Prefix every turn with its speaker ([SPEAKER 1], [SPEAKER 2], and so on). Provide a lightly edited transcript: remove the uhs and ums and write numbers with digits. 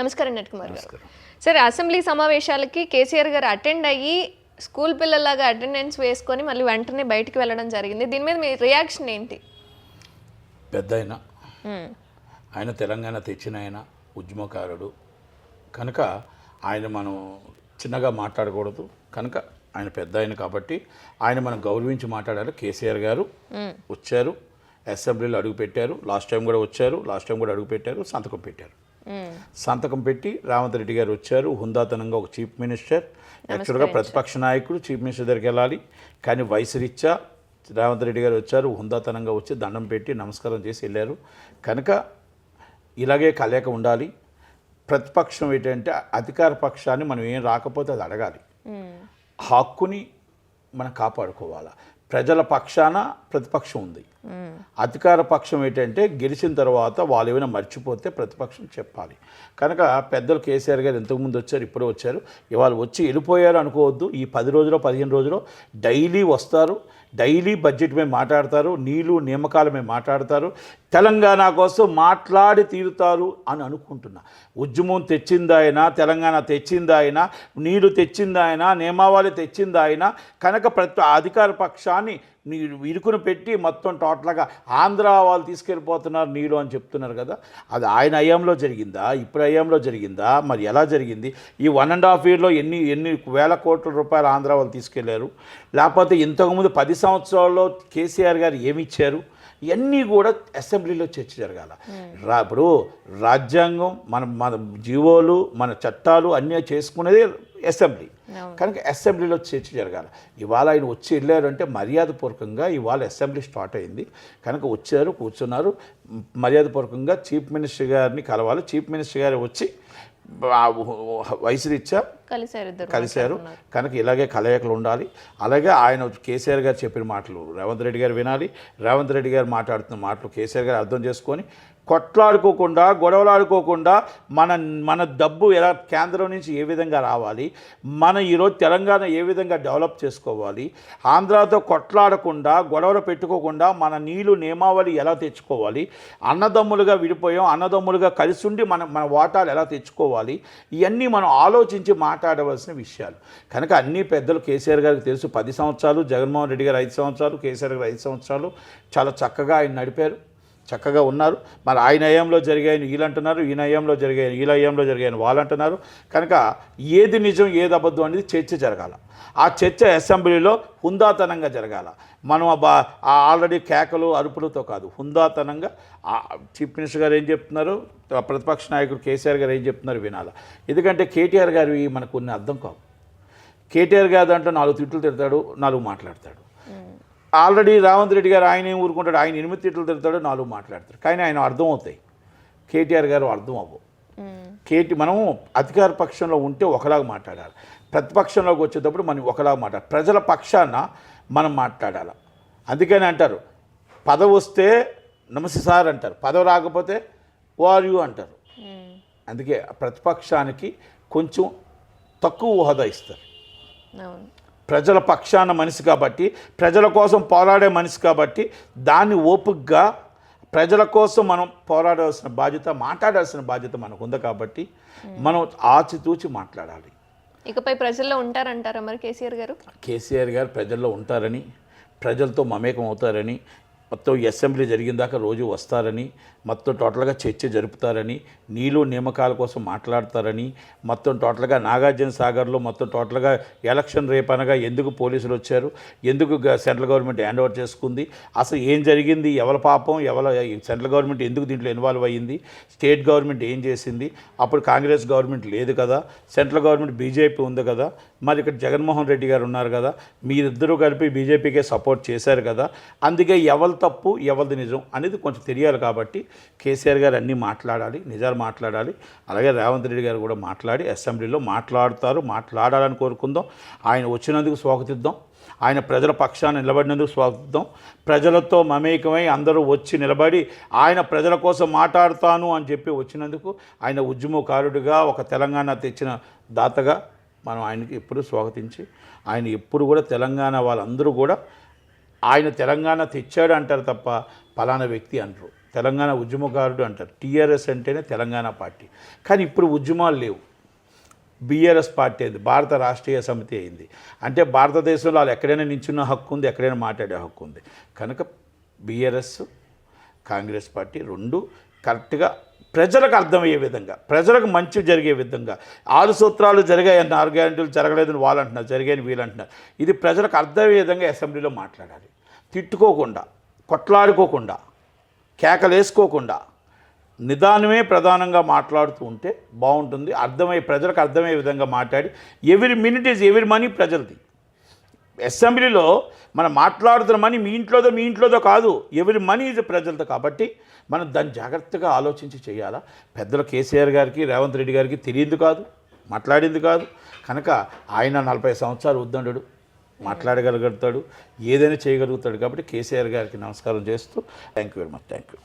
[SPEAKER 1] నమస్కారం నట్కుమార్ గారు. సరే, అసెంబ్లీ సమావేశాలకి కేసీఆర్ గారు అటెండ్ అయ్యి స్కూల్ పిల్లల్లాగా అటెండెన్స్ వేసుకొని మళ్ళీ వెంటనే బయటికి వెళ్ళడం జరిగింది. దీని మీద మీ రియాక్షన్ ఏంటి?
[SPEAKER 2] పెద్ద ఆయన తెలంగాణ తెచ్చిన ఆయన ఉద్యమకారుడు కనుక ఆయన మనం చిన్నగా మాట్లాడకూడదు. కనుక ఆయన పెద్ద ఆయన కాబట్టి ఆయన మనం గౌరవించి మాట్లాడాలి. కేసీఆర్ గారు వచ్చారు, అసెంబ్లీలో అడుగు పెట్టారు. లాస్ట్ టైం కూడా వచ్చారు, లాస్ట్ టైం కూడా అడుగు పెట్టారు, సంతకం పెట్టారు. సంతకం పెట్టి రేవంత్ రెడ్డి గారు వచ్చారు. హుందాతనంగా ఒక చీఫ్ మినిస్టర్, యాక్చువల్గా ప్రతిపక్ష నాయకుడు చీఫ్ మినిస్టర్ దగ్గరికి వెళ్ళాలి. కానీ వయసురీత్యా రేవంత్ రెడ్డి గారు వచ్చారు, హుందాతనంగా వచ్చి దండం పెట్టి నమస్కారం చేసి వెళ్ళారు. కనుక ఇలాగే కలయిక ఉండాలి. ప్రతిపక్షం ఏంటంటే అధికార పక్షాన్ని మనం ఏం రాకపోతే అది అడగాలి. హక్కుని మనం కాపాడుకోవాలి. ప్రజల పక్షాన ప్రతిపక్షం ఉంది. అధికార పక్షం ఏంటంటే గెలిచిన తర్వాత వాళ్ళు ఏమైనా మర్చిపోతే ప్రతిపక్షం చెప్పాలి. కనుక పెద్దలు కేసీఆర్ గారు ఇంతకుముందు వచ్చారు, ఇప్పుడు వచ్చారు, ఇవాళ వచ్చి వెళ్ళిపోయారు అనుకోవద్దు. ఈ 10 రోజులు 15 రోజులు డైలీ వస్తారు, డైలీ బడ్జెట్ మీద మాట్లాడతారు, నీళ్లు నియామకాల మీద మాట్లాడతారు, తెలంగాణ కోసం మాట్లాడి తీరుతారు అని అనుకుంటున్నా. ఉద్యమం తెచ్చిందాయన, తెలంగాణ తెచ్చిందాయన, నీళ్లు తెచ్చిందాయన, నియమావళి తెచ్చిందాయన. కనుక ప్రతి అధికార పక్షాన్ని ఇరుకును పెట్టి మొత్తం టోటల్గా ఆంధ్ర వాళ్ళు తీసుకెళ్ళిపోతున్నారు నీళ్ళు అని చెప్తున్నారు కదా. అది ఆయన హయాంలో జరిగిందా, ఇప్పుడు హయాంలో జరిగిందా, మరి ఎలా జరిగింది? ఈ 1.5 yearలో ఎన్ని వేల కోట్ల రూపాయలు ఆంధ్ర వాళ్ళు తీసుకెళ్లారు? లేకపోతే ఇంతకుముందు 10 సంవత్సరాల్లో కేసీఆర్ గారు ఏమి ఇచ్చారు? ఇవన్నీ కూడా అసెంబ్లీలో చర్చ జరగాల. ఇప్పుడు రాజ్యాంగం మన జీవోలు మన చట్టాలు అన్నీ చేసుకునేది అసెంబ్లీ. కనుక అసెంబ్లీలో చర్చ జరగాలి. ఇవాళ ఆయన వచ్చి వెళ్ళారు అంటే మర్యాదపూర్వకంగా ఇవాళ అసెంబ్లీ స్టార్ట్ అయింది. కనుక వచ్చారు, కూర్చున్నారు, మర్యాదపూర్వకంగా చీఫ్ మినిస్టర్ గారిని కలవాలి. చీఫ్ మినిస్టర్ గారు వచ్చి వయసురీత్యా కలిశారు. కనుక ఇలాగే కలయికలు ఉండాలి. అలాగే ఆయన కేసీఆర్ గారు చెప్పిన మాటలు రేవంత్ రెడ్డి గారు వినాలి. రేవంత్ రెడ్డి గారు మాట్లాడుతున్న మాటలు కేసీఆర్ గారు అర్థం చేసుకొని కొట్లాడుకోకుండా, గొడవలాడుకోకుండా మన డబ్బు ఎలా కేంద్రం నుంచి ఏ విధంగా రావాలి, మన ఈరోజు తెలంగాణ ఏ విధంగా డెవలప్ చేసుకోవాలి, ఆంధ్రాతో కొట్లాడకుండా గొడవలు పెట్టుకోకుండా మన నీళ్లు నియమావళి ఎలా తెచ్చుకోవాలి, అన్నదమ్ములుగా విడిపోయాం, అన్నదమ్ములుగా కలిసి ఉండి మన వాటాలు ఎలా తెచ్చుకోవాలి, ఇవన్నీ మనం ఆలోచించి మాట్లాడవలసిన విషయాలు. కనుక అన్ని పెద్దలు కేసీఆర్ గారికి తెలుసు. 10 సంవత్సరాలు, జగన్మోహన్ రెడ్డి గారు 5 సంవత్సరాలు, కేసీఆర్ గారు 5 సంవత్సరాలు చాలా చక్కగా ఆయన నడిపారు, చక్కగా ఉన్నారు. మరి ఆయన హయాంలో జరిగాయని వీళ్ళు అంటున్నారు, ఈయన హయాంలో జరిగాయని వీళ్ళ హయాంలో జరిగాయని వాళ్ళు అంటున్నారు. కనుక ఏది నిజం ఏది అబద్ధం అనేది చర్చ జరగాల. ఆ చర్చ అసెంబ్లీలో హుందాతనంగా జరగాల. మనం ఆల్రెడీ కేకలు అరుపులతో కాదు, హుందాతనంగా చీఫ్ మినిస్టర్ గారు ఏం చెప్తున్నారు, ప్రతిపక్ష నాయకుడు కేసీఆర్ గారు ఏం చెప్తున్నారు వినాలి. ఎందుకంటే కేటీఆర్ గారు మనకు కొన్ని అర్థం కావు. కేటీఆర్ గారు అంటే 4 తిట్లు తిడతాడు, 4 మాట్లాడతాడు. ఆల్రెడీ రేవంత్ రెడ్డి గారు ఆయన ఏం ఊరుకుంటాడు, ఆయన 8 తిట్లు తిడతాడు, 4 మాట్లాడతాడు. కానీ ఆయన అర్థం అవుతాయి, కేటీఆర్ గారు అర్థం అవ్వవు. మనం అధికార పక్షంలో ఉంటే ఒకలాగా మాట్లాడాలి, ప్రతిపక్షంలోకి వచ్చేటప్పుడు మనం ఒకలాగా మాట్లాడాలి. ప్రజల పక్షాన మనం మాట్లాడాలి. అందుకని అంటారు పదవి వస్తే నమస్తే సార్ అంటారు, పదవి రాకపోతే ఆర్ యూ అంటారు. అందుకే ప్రతిపక్షానికి కొంచెం తక్కువ హోదా ఇస్తారు. ప్రజల పక్షాన మనిషి కాబట్టి, ప్రజల కోసం పోరాడే మనిషి కాబట్టి దాన్ని ఓపికగా ప్రజల కోసం మనం పోరాడాల్సిన బాధ్యత, మాట్లాడాల్సిన బాధ్యత మనకు ఉంది. కాబట్టి మనం ఆచితూచి మాట్లాడాలి.
[SPEAKER 1] ఇకపై ప్రజల్లో ఉంటారంటారా మరి కేసీఆర్ గారు?
[SPEAKER 2] ప్రజల్లో ఉంటారని, ప్రజలతో మమేకం అవుతారని, మొత్తం అసెంబ్లీ జరిగిన దాకా రోజు వస్తారని, మొత్తం టోటల్గా చర్చ జరుపుతారని, నీళ్ళు నియామకాల కోసం మాట్లాడతారని, మొత్తం టోటల్గా నాగార్జున సాగర్లో మొత్తం టోటల్గా ఎలక్షన్ రేపనగా ఎందుకు పోలీసులు వచ్చారు, ఎందుకు సెంట్రల్ గవర్నమెంట్ హ్యాండ్ ఓవర్ చేసుకుంది, అసలు ఏం జరిగింది, ఎవరి పాపం, సెంట్రల్ గవర్నమెంట్ ఎందుకు దీంట్లో ఇన్వాల్వ్ అయ్యింది, స్టేట్ గవర్నమెంట్ ఏం చేసింది, అప్పుడు కాంగ్రెస్ గవర్నమెంట్ లేదు కదా, సెంట్రల్ గవర్నమెంట్ బీజేపీ ఉంది కదా, మరి ఇక్కడ జగన్మోహన్ రెడ్డి గారు ఉన్నారు కదా, మీరిద్దరూ కలిపి బీజేపీకే సపోర్ట్ చేశారు కదా, అందుకే ఎవరి తప్పు ఎవరిది నిజం అనేది కొంచెం తెలియాలి. కాబట్టి కేసీఆర్ గారు అన్నీ మాట్లాడాలి, నిజాలు మాట్లాడాలి. అలాగే రేవంత్ రెడ్డి గారు కూడా మాట్లాడి అసెంబ్లీలో మాట్లాడాలని కోరుకుందాం. ఆయన వచ్చినందుకు స్వాగతిద్దాం, ఆయన ప్రజల పక్షాన నిలబడినందుకు స్వాగతిద్దాం. ప్రజలతో మమేకమై అందరూ వచ్చి నిలబడి ఆయన ప్రజల కోసం మాట్లాడతాను అని చెప్పి వచ్చినందుకు ఆయన ఉద్యమకారుడిగా, ఒక తెలంగాణ తెచ్చిన దాతగా మనం ఆయనకి ఎప్పుడు స్వాగతించి, ఆయన ఎప్పుడు కూడా తెలంగాణ వాళ్ళందరూ కూడా ఆయన తెలంగాణ తెచ్చాడు అంటారు తప్ప పలానా వ్యక్తి అంటారు. తెలంగాణ ఉద్యమకారుడు అంటారు. టీఆర్ఎస్ అంటేనే తెలంగాణ పార్టీ. కానీ ఇప్పుడు ఉద్యమాలు లేవు. బీఆర్ఎస్ పార్టీ అయింది, భారత రాష్ట్రీయ సమితి అయింది. అంటే భారతదేశంలో వాళ్ళు ఎక్కడైనా నించున్న హక్కు ఉంది, ఎక్కడైనా మాట్లాడే హక్కు ఉంది. కనుక బీఆర్ఎస్ కాంగ్రెస్ పార్టీ రెండు కరెక్ట్గా ప్రజలకు అర్థమయ్యే విధంగా, ప్రజలకు మంచి జరిగే విధంగా, 6 సూత్రాలు జరిగాయన్న 6 గ్యారెంటీలు జరగలేదని వాళ్ళు అంటున్నారు, జరిగాయని వీళ్ళు అంటున్నారు. ఇది ప్రజలకు అర్థమయ్యే విధంగా అసెంబ్లీలో మాట్లాడాలి. తిట్టుకోకుండా, కొట్లాడుకోకుండా, కేకలేసుకోకుండా నిదానమే ప్రధానంగా మాట్లాడుతూ ఉంటే బాగుంటుంది. ప్రజలకు అర్థమయ్యే విధంగా మాట్లాడి every minute is every money ప్రజలది. అసెంబ్లీలో మనం మాట్లాడుతున్న మనీ మీ ఇంట్లోదో కాదు, ఎవ్రీ మనీ ఈజ్ ప్రజలతో. కాబట్టి మనం దాన్ని జాగ్రత్తగా ఆలోచించి చేయాలా. పెద్దలు కేసీఆర్ గారికి, రేవంత్ రెడ్డి గారికి తెలియదు కాదు, మాట్లాడింది కాదు. కనుక ఆయన 40 సంవత్సరాలు ఉద్దండు, మాట్లాడగలుగుతాడు, ఏదైనా చేయగలుగుతాడు. కాబట్టి కేసీఆర్ గారికి నమస్కారం చేస్తూ thank you very much. Thank you.